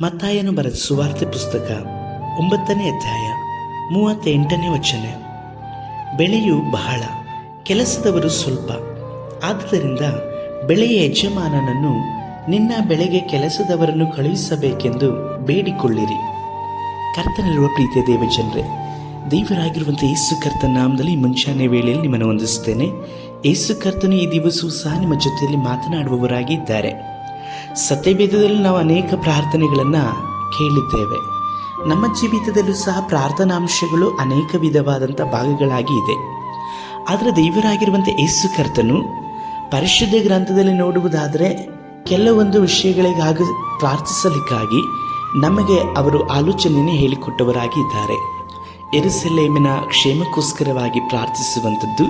ಮತ್ತಾಯನು ಬರೆದ ಸುವಾರ್ತೆ ಪುಸ್ತಕ 9ನೇ ಅಧ್ಯಾಯ 38ನೇ ವಚನ. ಬೆಳೆಯು ಬಹಳ, ಕೆಲಸದವರು ಸ್ವಲ್ಪ. ಆದುದರಿಂದ ಬೆಳೆಯ ಯಜಮಾನನನ್ನು ನಿನ್ನ ಬೆಳೆಗೆ ಕೆಲಸದವರನ್ನು ಕಳುಹಿಸಬೇಕೆಂದು ಬೇಡಿಕೊಳ್ಳಿರಿ. ಕರ್ತನಲ್ಲಿರುವ ಪ್ರೀತಿಯ ದೇವಜನರೇ, ದೇವರಾಗಿರುವಂಥ ಯೇಸು ಕರ್ತನ ನಾಮದಲ್ಲಿ ಮುಂಚಾನೆ ವೇಳೆಯಲ್ಲಿ ನಿಮ್ಮನ್ನು ವಂದಿಸುತ್ತೇನೆ. ಯೇಸು ಕರ್ತನು ಈ ದಿವಸವೂ ಸಹ ನಿಮ್ಮ ಜೊತೆಯಲ್ಲಿ ಮಾತನಾಡುವವರಾಗಿ ಇದ್ದಾರೆ. ಸತ್ಯವೇದದಲ್ಲಿ ನಾವು ಅನೇಕ ಪ್ರಾರ್ಥನೆಗಳನ್ನು ಕೇಳಿದ್ದೇವೆ. ನಮ್ಮ ಜೀವಿತದಲ್ಲೂ ಸಹ ಪ್ರಾರ್ಥನಾಂಶಗಳು ಅನೇಕ ವಿಧವಾದಂಥ ಭಾಗಗಳಾಗಿ ಇದೆ. ಆದರೆ ದೇವರಾಗಿರುವಂಥ ಯೇಸು ಕರ್ತನು ಪರಿಶುದ್ಧ ಗ್ರಂಥದಲ್ಲಿ ನೋಡುವುದಾದರೆ ಕೆಲವೊಂದು ವಿಷಯಗಳಿಗಾಗಿ ಪ್ರಾರ್ಥಿಸಲಿಕ್ಕಾಗಿ ನಮಗೆ ಅವರು ಆಲೋಚನೆಯನ್ನು ಹೇಳಿಕೊಟ್ಟವರಾಗಿ ಇದ್ದಾರೆ. ಯೆರೂಸಲೇಮಿನ ಕ್ಷೇಮಕ್ಕೋಸ್ಕರವಾಗಿ ಪ್ರಾರ್ಥಿಸುವಂಥದ್ದು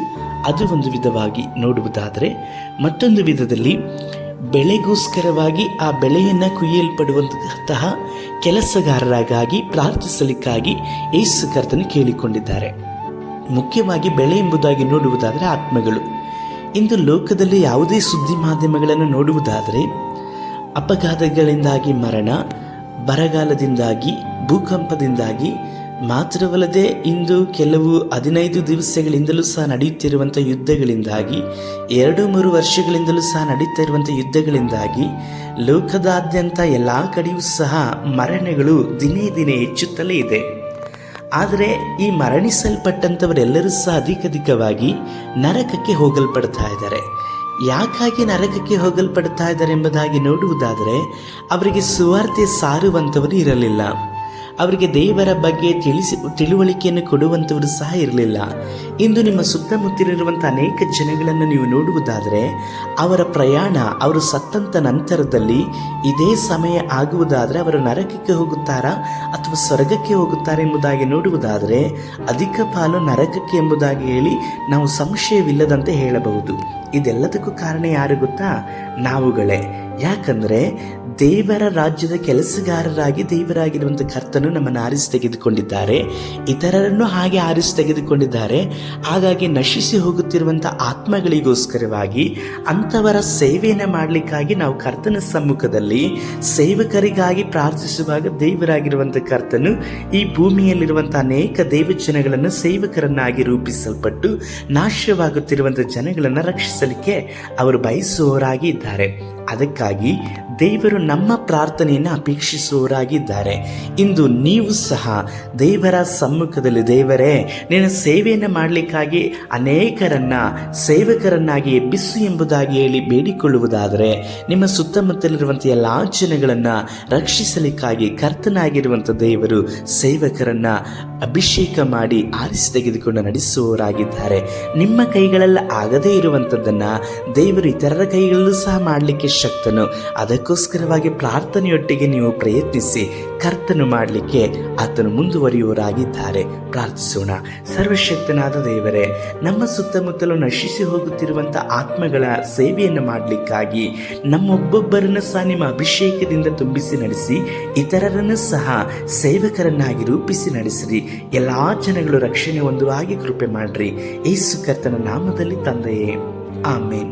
ಅದು ಒಂದು ವಿಧವಾಗಿ ನೋಡುವುದಾದರೆ, ಮತ್ತೊಂದು ವಿಧದಲ್ಲಿ ಬೆಳೆಗೋಸ್ಕರವಾಗಿ ಆ ಬೆಳೆಯನ್ನು ಕುಯ್ಯಲ್ಪಡುವಂತಹ ಕೆಲಸಗಾರರಾಗಿ ಪ್ರಾರ್ಥಿಸಲಿಕ್ಕಾಗಿ ಯೇಸು ಕರ್ತನು ಕೇಳಿಕೊಂಡಿದ್ದಾರೆ. ಮುಖ್ಯವಾಗಿ ಬೆಳೆ ಎಂಬುದಾಗಿ ನೋಡುವುದಾದರೆ ಆತ್ಮಗಳು. ಇಂದು ಲೋಕದಲ್ಲಿ ಯಾವುದೇ ಸುದ್ದಿ ಮಾಧ್ಯಮಗಳನ್ನು ನೋಡುವುದಾದರೆ ಅಪಘಾತಗಳಿಂದಾಗಿ ಮರಣ, ಬರಗಾಲದಿಂದಾಗಿ, ಭೂಕಂಪದಿಂದಾಗಿ, ಮಾತ್ರವಲ್ಲದೆ ಇಂದು ಕೆಲವು 15 ದಿವಸಗಳಿಂದಲೂ ಸಹ ನಡೆಯುತ್ತಿರುವಂಥ ಯುದ್ಧಗಳಿಂದಾಗಿ, 2-3 ವರ್ಷಗಳಿಂದಲೂ ಸಹ ನಡೀತಾ ಯುದ್ಧಗಳಿಂದಾಗಿ ಲೋಕದಾದ್ಯಂತ ಎಲ್ಲ ಕಡೆಯೂ ಸಹ ಮರಣಗಳು ದಿನೇ ದಿನೇ ಹೆಚ್ಚುತ್ತಲೇ ಇದೆ. ಆದರೆ ಈ ಮರಣಿಸಲ್ಪಟ್ಟಂಥವರೆಲ್ಲರೂ ಸಹ ಅಧಿಕವಾಗಿ ನರಕಕ್ಕೆ ಹೋಗಲ್ಪಡ್ತಾ ಇದ್ದಾರೆ. ಯಾಕಾಗಿ ನರಕಕ್ಕೆ ಹೋಗಲ್ಪಡ್ತಾ ಇದ್ದಾರೆ ಎಂಬುದಾಗಿ ನೋಡುವುದಾದರೆ, ಅವರಿಗೆ ಸುವಾರ್ತೆ ಸಾರುವಂಥವರು ಇರಲಿಲ್ಲ. ಅವರಿಗೆ ದೇವರ ಬಗ್ಗೆ ತಿಳುವಳಿಕೆಯನ್ನು ಕೊಡುವಂಥವರು ಸಹ ಇರಲಿಲ್ಲ. ಇಂದು ನಿಮ್ಮ ಸುತ್ತಮುತ್ತಲಿರುವಂಥ ಅನೇಕ ಜನಗಳನ್ನು ನೀವು ನೋಡುವುದಾದರೆ ಅವರ ಪ್ರಯಾಣ, ಅವರು ಸತ್ತಂತ ನಂತರದಲ್ಲಿ ಇದೇ ಸಮಯ ಆಗುವುದಾದರೆ ಅವರು ನರಕಕ್ಕೆ ಹೋಗುತ್ತಾರಾ ಅಥವಾ ಸ್ವರ್ಗಕ್ಕೆ ಹೋಗುತ್ತಾರೆ ಎಂಬುದಾಗಿ ನೋಡುವುದಾದರೆ ಅಧಿಕ ಪಾಲು ನರಕಕ್ಕೆ ಎಂಬುದಾಗಿ ಹೇಳಿ ನಾವು ಸಂಶಯವಿಲ್ಲದಂತೆ ಹೇಳಬಹುದು. ಇದೆಲ್ಲದಕ್ಕೂ ಕಾರಣ ಯಾರು ಗೊತ್ತಾ? ನಾವುಗಳೇ. ಯಾಕಂದರೆ ದೇವರ ರಾಜ್ಯದ ಕೆಲಸಗಾರರಾಗಿ ದೇವರಾಗಿರುವಂಥ ಕರ್ತನು ನಮ್ಮನ್ನು ಆರಿಸಿ ತೆಗೆದುಕೊಂಡಿದ್ದಾರೆ, ಇತರರನ್ನು ಹಾಗೆ ಆರಿಸಿ ತೆಗೆದುಕೊಂಡಿದ್ದಾರೆ. ಹಾಗಾಗಿ ನಶಿಸಿ ಹೋಗುತ್ತಿರುವಂಥ ಆತ್ಮಗಳಿಗೋಸ್ಕರವಾಗಿ ಅಂಥವರ ಸೇವೆಯನ್ನು ಮಾಡಲಿಕ್ಕಾಗಿ ನಾವು ಕರ್ತನ ಸಮ್ಮುಖದಲ್ಲಿ ಸೇವಕರಿಗಾಗಿ ಪ್ರಾರ್ಥಿಸುವಾಗ ದೇವರಾಗಿರುವಂಥ ಕರ್ತನು ಈ ಭೂಮಿಯಲ್ಲಿರುವಂಥ ಅನೇಕ ದೇವಜನಗಳನ್ನು ಸೇವಕರನ್ನಾಗಿ ರೂಪಿಸಲ್ಪಟ್ಟು ನಾಶವಾಗುತ್ತಿರುವಂಥ ಜನಗಳನ್ನು ರಕ್ಷಿಸಲಿಕ್ಕೆ ಅವರು ಬಯಸುವವರಾಗಿ ಇದ್ದಾರೆ. ಅದಕ್ಕಾಗಿ ದೇವರು ನಮ್ಮ ಪ್ರಾರ್ಥನೆಯನ್ನು ಅಪೇಕ್ಷಿಸುವವರಾಗಿದ್ದಾರೆ. ಇಂದು ನೀವು ಸಹ ದೇವರ ಸಮ್ಮುಖದಲ್ಲಿ, ದೇವರೇ ನಿನ್ನ ಸೇವೆಯನ್ನು ಮಾಡಲಿಕ್ಕಾಗಿ ಅನೇಕರನ್ನ ಸೇವಕರನ್ನಾಗಿ ಎಬ್ಬಿಸು ಎಂಬುದಾಗಿ ಹೇಳಿ ಬೇಡಿಕೊಳ್ಳುವುದಾದರೆ, ನಿಮ್ಮ ಸುತ್ತಮುತ್ತಲಿರುವಂಥ ಎಲ್ಲ ಜನಗಳನ್ನು ರಕ್ಷಿಸಲಿಕ್ಕಾಗಿ ಕರ್ತನಾಗಿರುವಂಥ ದೇವರು ಸೇವಕರನ್ನು ಅಭಿಷೇಕ ಮಾಡಿ ಆರಿಸಿ ತೆಗೆದುಕೊಂಡು ನಡೆಸುವವರಾಗಿದ್ದಾರೆ. ನಿಮ್ಮ ಕೈಗಳೆಲ್ಲ ಆಗದೇ ಇರುವಂಥದ್ದನ್ನು ದೇವರು ಇತರರ ಕೈಗಳಲ್ಲೂ ಸಹ ಮಾಡಲಿಕ್ಕೆ ಶಕ್ತನು. ಅದಕ್ಕೋಸ್ಕರವಾಗಿ ಪ್ರಾರ್ಥನೆಯೊಟ್ಟಿಗೆ ನೀವು ಪ್ರಯತ್ನಿಸಿ ಕರ್ತನು ಮಾಡಲಿಕ್ಕೆ ಆತನು ಮುಂದುವರಿಯುವವರಾಗಿದ್ದಾರೆ. ಪ್ರಾರ್ಥಿಸೋಣ. ಸರ್ವಶಕ್ತನಾದ ದೇವರೇ, ನಮ್ಮ ಸುತ್ತಮುತ್ತಲು ನಶಿಸಿ ಹೋಗುತ್ತಿರುವಂಥ ಆತ್ಮಗಳ ಸೇವೆಯನ್ನು ಮಾಡಲಿಕ್ಕಾಗಿ ನಮ್ಮೊಬ್ಬೊಬ್ಬರನ್ನು ಸಹ ನಿಮ್ಮ ಅಭಿಷೇಕದಿಂದ ತುಂಬಿಸಿ ನಡೆಸಿ, ಇತರರನ್ನು ಸಹ ಸೇವಕರನ್ನಾಗಿ ರೂಪಿಸಿ ನಡೆಸಿರಿ. ಎಲ್ಲ ಜನಗಳು ರಕ್ಷಣೆ ಹೊಂದುವ ಹಾಗೆ ಕೃಪೆ ಮಾಡ್ರಿ. ಯೇಸು ಕರ್ತನ ನಾಮದಲ್ಲಿ ತಂದೆಯೇ, ಆಮೇನ್.